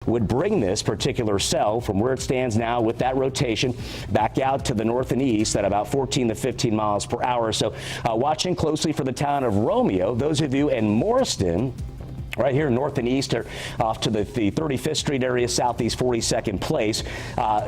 would bring this particular cell from where it stands now with that rotation back out to the north and east at about 14 to 15 miles per hour. So watching closely for the town of Romeo. Those of you in Morriston, right here north and east, or off to the 35th Street area, southeast 42nd Place,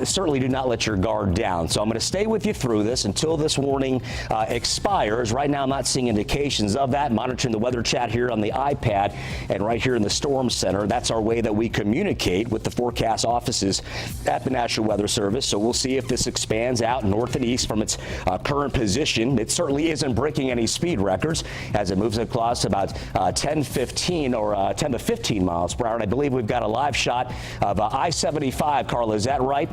certainly do not let your guard down. So I'm going to stay with you through this until this warning expires. Right now I'm not seeing indications of that. Monitoring the weather chat here on the iPad and right here in the Storm Center. That's our way that we communicate with the forecast offices at the National Weather Service. So we'll see if this expands out north and east from its current position. It certainly isn't breaking any speed records as it moves across about 10-15 or 10 to 15 miles per hour. And I believe we've got a live shot of I-75, Carla, is that right,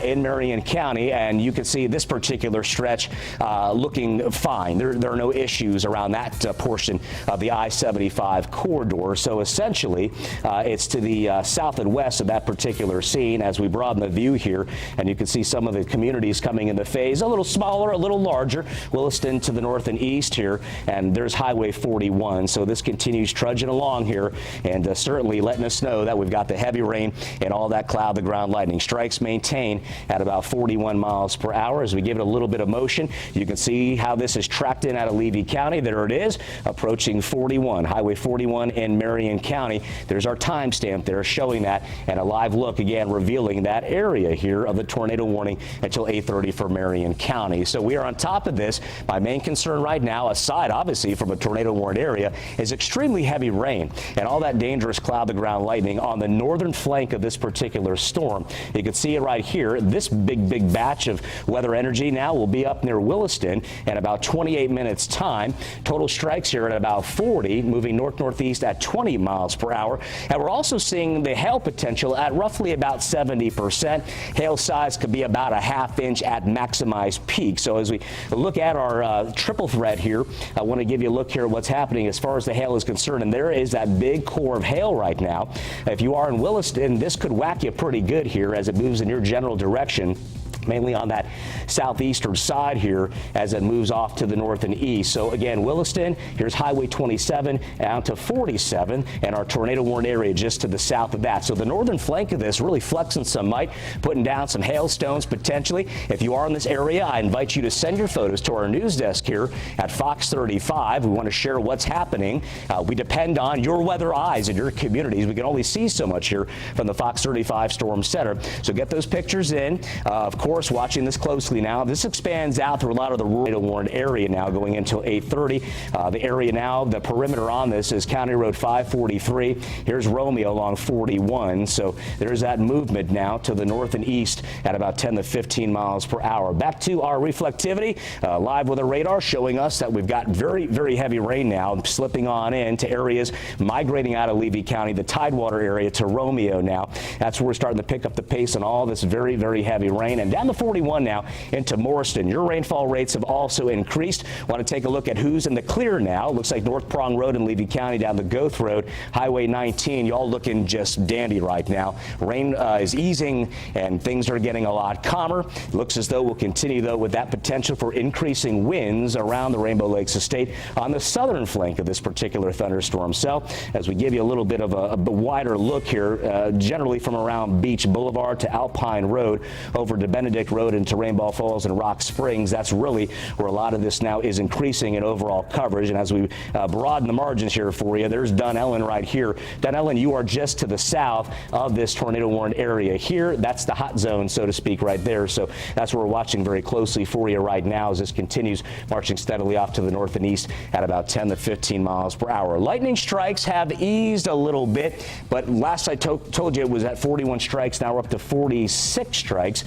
in Marion County? And you can see this particular stretch looking fine. There are no issues around that portion of the I-75 corridor. So essentially, it's to the south and west of that particular scene as we broaden the view here. And you can see some of the communities coming into phase, a little smaller, a little larger. Williston to the north and east here, and there's Highway 41. So this continues trudging along here, and certainly letting us know that we've got the heavy rain and all that cloud, the ground lightning strikes maintain at about 41 miles per hour. As we give it a little bit of motion, you can see how this is tracked in out of Levy County. There it is, approaching 41, Highway 41 in Marion County. There's our timestamp there showing that, and a live look again revealing that area here of the tornado warning until 8:30 for Marion County. So we are on top of this. My main concern right now, aside obviously from a tornado warned area, is extremely heavy rain and all that dangerous cloud to ground lightning on the northern flank of this particular storm. You can see it right here. This big batch of weather energy now will be up near Williston in about 28 minutes time. Total strikes here at about 40, moving north-northeast at 20 miles per hour. And we're also seeing the hail potential at roughly about 70%. Hail size could be about a ½ inch at maximized peak. So as we look at our triple threat here, I want to give you a look here at what's happening as far as the hail is concerned. And there is that big core of hail right now. If you are in Williston, this could whack you pretty good here as it moves in your general direction, mainly on that southeastern side here as it moves off to the north and east. So again, Williston, here's Highway 27 down to 47, and our tornado warned area just to the south of that. So the northern flank of this really flexing some might, putting down some hailstones potentially. If you are in this area, I invite you to send your photos to our news desk here at Fox 35. We want to share what's happening. We depend on your weather eyes in your communities. We can only see so much here from the Fox 35 Storm Center. So get those pictures in. Of course, watching this closely now. This expands out through a lot of the tornado warned area now going until 8:30. The area now, the perimeter on this is County Road 543. Here's Romeo along 41. So there's that movement now to the north and east at about 10 to 15 miles per hour. Back to our reflectivity, live with a radar showing us that we've got very heavy rain now slipping on into areas migrating out of Levy County, the Tidewater area to Romeo now. That's where we're starting to pick up the pace on all this very heavy rain. And down the 41 now into Morriston. Your rainfall rates have also increased. Want to take a look at who's in the clear now. Looks like North Prong Road in Levy County down the Goth Road, Highway 19. Y'all looking just dandy right now. Rain is easing and things are getting a lot calmer. Looks as though we'll continue though with that potential for increasing winds around the Rainbow Lakes Estate on the southern flank of this particular thunderstorm cell. As we give you a little bit of a wider look here, generally from around Beach Boulevard to Alpine Road over to Benedict Road into Rainbow Falls and Rock Springs. That's really where a lot of this now is increasing in overall coverage. And as we broaden the margins here for you, there's Dunellen right here. Dunellen, you are just to the south of this tornado warned area here. That's the hot zone, so to speak, right there. So that's where we're watching very closely for you right now as this continues marching steadily off to the north and east at about 10 to 15 miles per hour. Lightning strikes have eased a little bit, but last I told you it was at 41 strikes. Now we're up to 46 strikes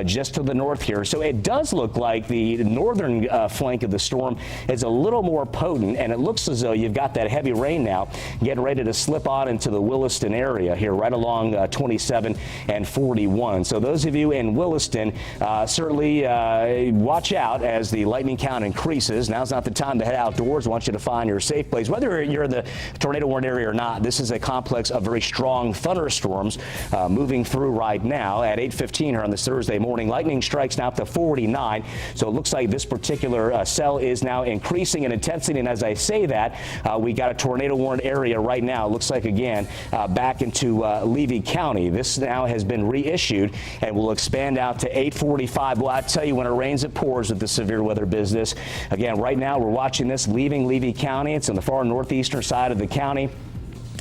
just to the north here. So it does look like the northern flank of the storm is a little more potent, and it looks as though you've got that heavy rain now getting ready to slip on into the Williston area here right along 27 and 41. So those of you in Williston, certainly watch out as the lightning count increases. Now's not the time to head outdoors. I want you to find your safe place. Whether you're in the tornado warned area or not, this is a complex of very strong thunderstorms moving through right now at 8:15 here on this Thursday morning. warning. Lightning strikes now up to 49. So it looks like this particular cell is now increasing in intensity. And as I say that, we got a tornado warned area right now. It looks like, again, back into Levy County. This now has been reissued and will expand out to 845. Well, I tell you, when it rains, it pours with the severe weather business. Again, right now we're watching this leaving Levy County. It's on the far northeastern side of the county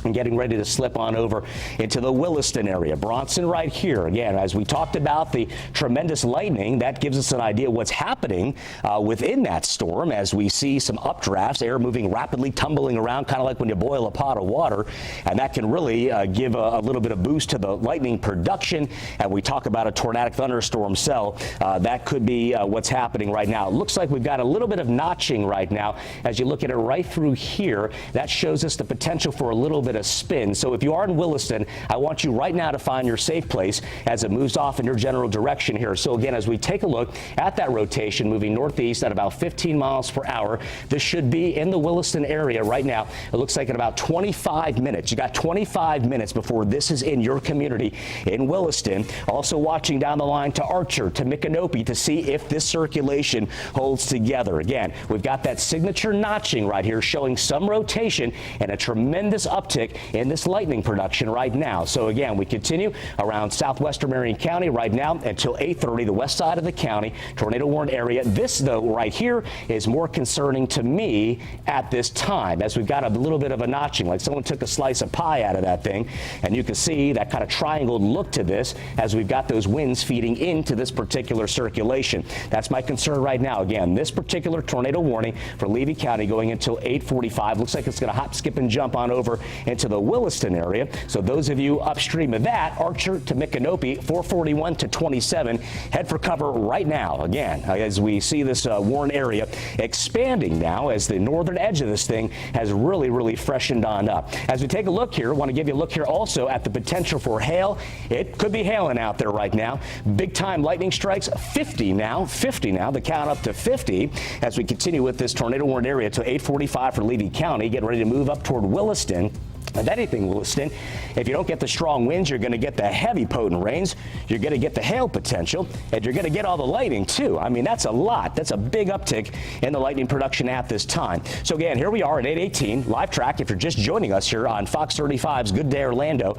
and getting ready to slip on over into the Williston area. Bronson right here. Again, as we talked about the tremendous lightning, that gives us an idea what's happening within that storm as we see some updrafts, air moving rapidly, tumbling around, kind of like when you boil a pot of water. And that can really give a little bit of boost to the lightning production. And we talk about a tornadic thunderstorm cell. That could be what's happening right now. It looks like we've got a little bit of notching right now. As you look at it right through here, that shows us the potential for a little bit of spin. So if you are in Williston, I want you right now to find your safe place as it moves off in your general direction here. So again, as we take a look at that rotation moving northeast at about 15 miles per hour, this should be in the Williston area right now. It looks like in about 25 minutes. You got 25 minutes before this is in your community in Williston. Also watching down the line to Archer, to Micanopy to see if this circulation holds together. Again, we've got that signature notching right here showing some rotation and a tremendous uptick in this lightning production right now. So again, we continue around southwestern Marion County right now until 8:30, the west side of the county, tornado warned area. This, though, right here is more concerning to me at this time, as we've got a little bit of a notching, like someone took a slice of pie out of that thing. And you can see that kind of triangled look to this as we've got those winds feeding into this particular circulation. That's my concern right now. Again, this particular tornado warning for Levy County going until 8:45. Looks like it's going to hop, skip, and jump on over into the Williston area. So those of you upstream of that, Archer to Micanopy, 441 to 27, head for cover right now. Again, as we see this warm area expanding now as the northern edge of this thing has really freshened on up. As we take a look here, I want to give you a look here also at the potential for hail. It could be hailing out there right now. Big time lightning strikes, 50 now, the count up to 50 as we continue with this tornado warned area to 845 for Levy County, getting ready to move up toward Williston. If anything, Williston, if you don't get the strong winds, you're going to get the heavy potent rains, you're going to get the hail potential, and you're going to get all the lightning too. I mean, that's a lot. That's a big uptick in the lightning production at this time. So again, here we are at 8:18 live track. If you're just joining us here on Fox 35's Good Day Orlando,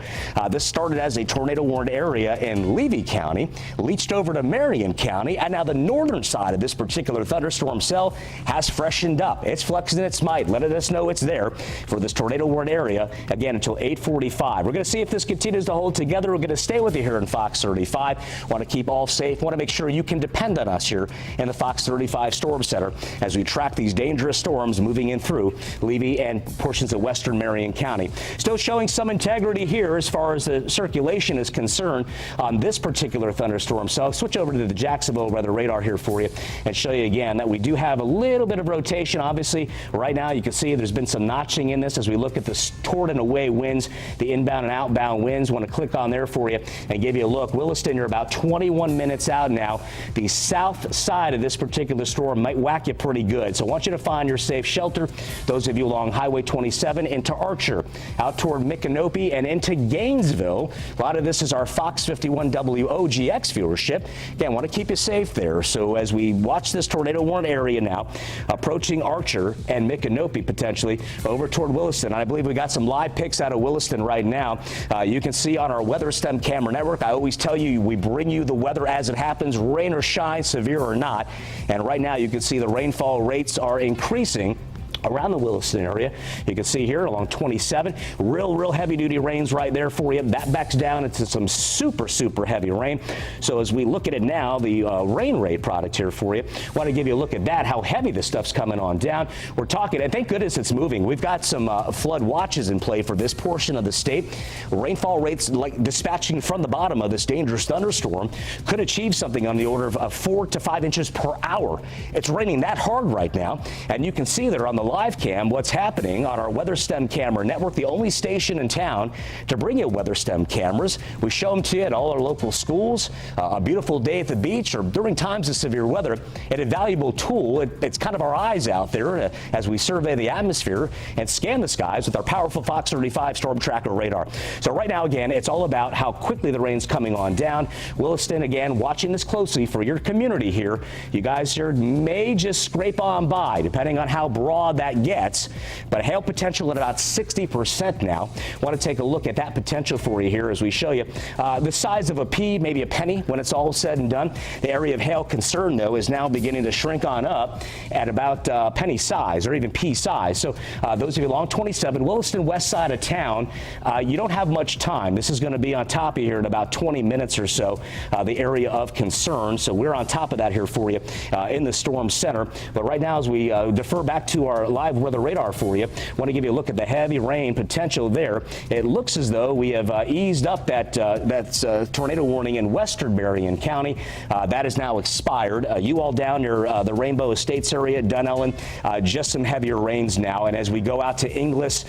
this started as a tornado warned area in Levy County, leached over to Marion County, and now the northern side of this particular thunderstorm cell has freshened up. It's flexing its might, letting us know it's there for this tornado warned area. Again, until 8:45. We're going to see if this continues to hold together. We're going to stay with you here in Fox 35. Want to keep all safe. Want to make sure you can depend on us here in the Fox 35 Storm Center as we track these dangerous storms moving in through Levy and portions of western Marion County. Still showing some integrity here as far as the circulation is concerned on this particular thunderstorm. So I'll switch over to the Jacksonville weather radar here for you and show you again that we do have a little bit of rotation. Obviously, right now you can see there's been some notching in this as we look at the toward and away winds, the inbound and outbound winds. Want to click on there for you and give you a look. Williston, you're about 21 minutes out now. The south side of this particular storm might whack you pretty good. So I want you to find your safe shelter. Those of you along Highway 27 into Archer, out toward Micanopy and into Gainesville. A lot of this is our Fox 51 WOGX viewership. Again, want to keep you safe there. So as we watch this tornado warned area now, approaching Archer and Micanopy potentially over toward Williston. I believe we got some live pics out of Williston right now. You can see on our Weather STEM camera network. I always tell you, we bring you the weather as it happens, rain or shine, severe or not. And right now you can see the rainfall rates are increasing around the Williston area. You can see here along 27, real heavy duty rains right there for you. That backs down into some super heavy rain. So as we look at it now, the rain rate product here for you, want to give you a look at that, how heavy this stuff's coming on down. We're talking, and thank goodness it's moving. We've got some flood watches in play for this portion of the state. Rainfall rates like dispatching from the bottom of this dangerous thunderstorm could achieve something on the order of 4 to 5 inches per hour. It's raining that hard right now, and you can see there on the live cam what's happening on our WeatherStem camera network, the only station in town to bring you WeatherStem cameras. We show them to you at all our local schools, a beautiful day at the beach, or during times of severe weather. An invaluable tool. It's kind of our eyes out there as we survey the atmosphere and scan the skies with our powerful Fox 35 storm tracker radar. So right now, again, it's all about how quickly the rain's coming on down. Williston, again, watching this closely for your community here. You guys here may just scrape on by, depending on how broad that gets, but hail potential at about 60% now. Want to take a look at that potential for you here as we show you the size of a pea, maybe a penny when it's all said and done. The area of hail concern, though, is now beginning to shrink on up at about penny size or even pea size. So those of you along 27, Williston, west side of town, you don't have much time. This is going to be on top of you here in about 20 minutes or so, the area of concern. So we're on top of that here for you in the storm center. But right now, as we defer back to our live weather radar for you, want to give you a look at the heavy rain potential there. It looks as though we have eased up that tornado warning in western Marion County. That is now expired. You all down near the Rainbow Estates area, Dunellen, just some heavier rains now. And as we go out to Inglis,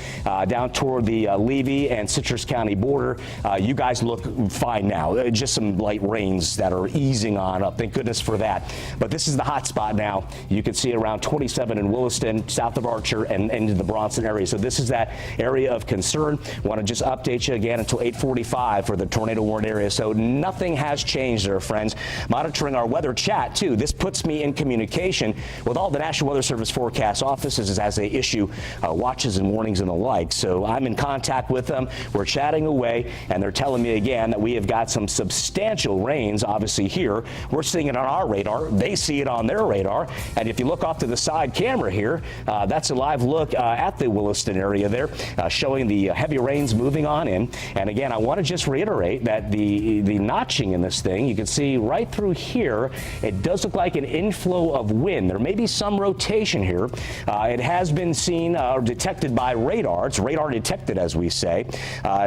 down toward the Levy and Citrus County border, you guys look fine now. Just some light rains that are easing on up. Thank goodness for that. But this is the hot spot now. You can see around 27 in Williston, south of Archer, and into the Bronson area. So this is that area of concern. Want to just update you again until 8:45 for the tornado warned area. So nothing has changed there, friends. Monitoring our weather chat, too. This puts me in communication with all the National Weather Service forecast offices as they issue watches and warnings and the like. So I'm in contact with them. We're chatting away, and they're telling me again that we have got some substantial rains, obviously here. We're seeing it on our radar. They see it on their radar. And if you look off to the side camera here, that's a live look at the Williston area there, showing the heavy rains moving on in. And again, I want to just reiterate that the notching in this thing, you can see right through here, it does look like an inflow of wind. There may be some rotation here. It has been seen or detected by radar. It's radar detected, as we say.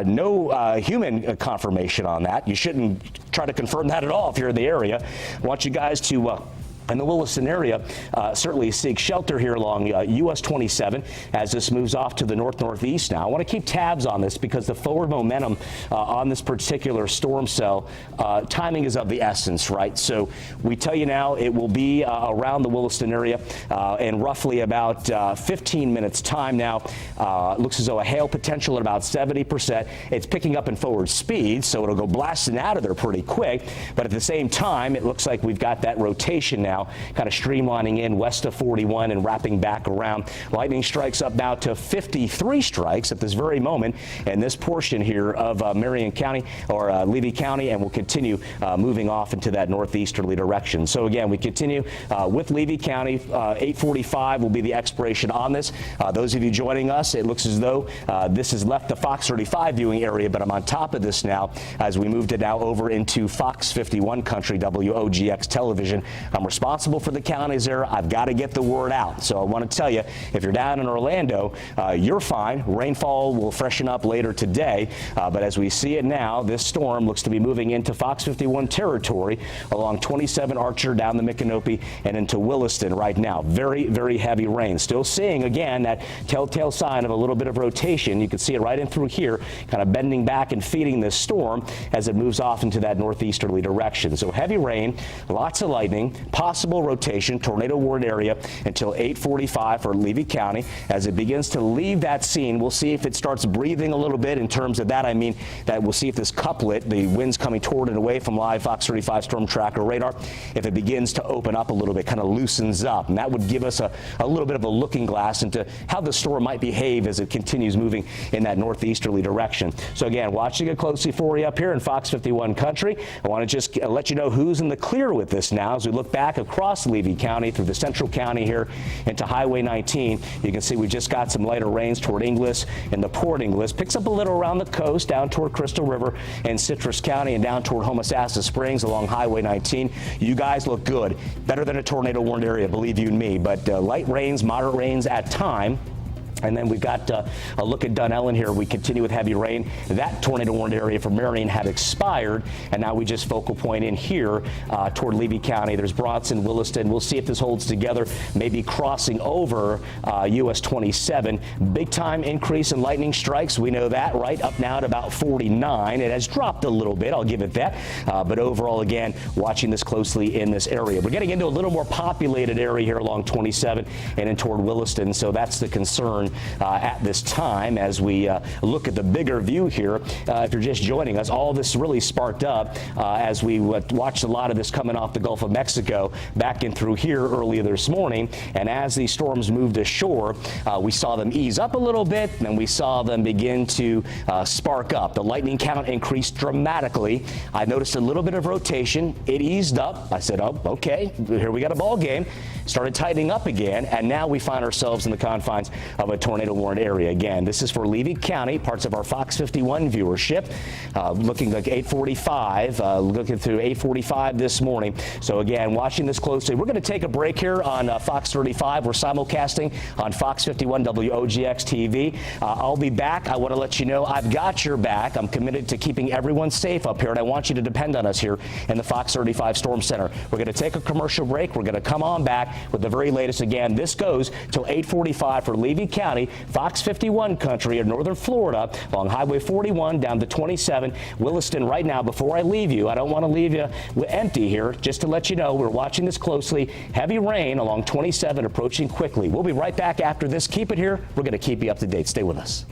No human confirmation on that. You shouldn't try to confirm that at all if you're in the area. I want you guys to in the Williston area, certainly seek shelter here along US 27 as this moves off to the north-northeast now. I want to keep tabs on this because the forward momentum on this particular storm cell, timing is of the essence, right? So we tell you now it will be around the Williston area in roughly about 15 minutes time now. Looks as though a hail potential at about 70%. It's picking up in forward speed, so it'll go blasting out of there pretty quick. But at the same time, it looks like we've got that rotation now, kind of streamlining in west of 41 and wrapping back around. Lightning strikes up now to 53 strikes at this very moment in this portion here of Marion County or Levy County, and will continue moving off into that northeasterly direction. So again, we continue with Levy County. 8:45 will be the expiration on this. Those of you joining us, it looks as though this has left the Fox 35 viewing area, but I'm on top of this now as we moved it now over into Fox 51 country, WOGX television. I'm responsible for the counties there. I've got to get the word out. So I want to tell you, if you're down in Orlando, you're fine. Rainfall will freshen up later today. But as we see it now, this storm looks to be moving into Fox 51 territory along 27 Archer down the Micanopy and into Williston right now. Very, very heavy rain. Still seeing, again, that telltale sign of a little bit of rotation. You can see it right in through here, kind of bending back and feeding this storm as it moves off into that northeasterly direction. So heavy rain, lots of lightning, possible rotation, tornado warned area until 8:45 for Levy County. As it begins to leave that scene, we'll see if it starts breathing a little bit. In terms of that, I mean that we'll see if this couplet, the winds coming toward and away from live Fox 35 storm tracker radar, if it begins to open up a little bit, kind of loosens up. And that would give us a little bit of a looking glass into how the storm might behave as it continues moving in that northeasterly direction. So again, watching it closely for you up here in Fox 51 country. I want to just let you know who's in the clear with this now as we look back across Levy County through the central county here into Highway 19. You can see we just got some lighter rains toward Inglis and the Port Inglis. Picks up a little around the coast down toward Crystal River and Citrus County and down toward Homosassa Springs along Highway 19. You guys look good. Better than a tornado warned area, believe you me. But light rains, moderate rains at time. And then we've got a look at Dunellen here. We continue with heavy rain. That tornado warned area for Marion had expired, and now we just focal point in here toward Levy County. There's Bronson, Williston. We'll see if this holds together, maybe crossing over US 27. Big time increase in lightning strikes. We know that, right? Up now at about 49. It has dropped a little bit, I'll give it that. But overall, again, watching this closely in this area. We're getting into a little more populated area here along 27 and in toward Williston, so that's the concern at this time as we look at the bigger view here. If you're just joining us, all this really sparked up as we watched a lot of this coming off the Gulf of Mexico back in through here earlier this morning. And as these storms moved ashore, we saw them ease up a little bit, and we saw them begin to spark up. The lightning count increased dramatically. I noticed a little bit of rotation. It eased up. I said, oh, okay, here we got a ball game. Started tightening up again, and now we find ourselves in the confines of a tornado warned area. Again, this is for Levy County, parts of our Fox 51 viewership, looking like 845, looking through 845 this morning. So again, watching this closely. We're going to take a break here on Fox 35. We're simulcasting on Fox 51 WOGX TV. I'll be back. I want to let you know I've got your back. I'm committed to keeping everyone safe up here, and I want you to depend on us here in the Fox 35 Storm Center. We're going to take a commercial break. We're going to come on back with the very latest. Again, this goes till 8:45 for Levy County, Fox 51 country in northern Florida, along Highway 41 down to 27. Williston right now. Before I leave you, I don't want to leave you empty here. Just to let you know, we're watching this closely. Heavy rain along 27 approaching quickly. We'll be right back after this. Keep it here. We're going to keep you up to date. Stay with us.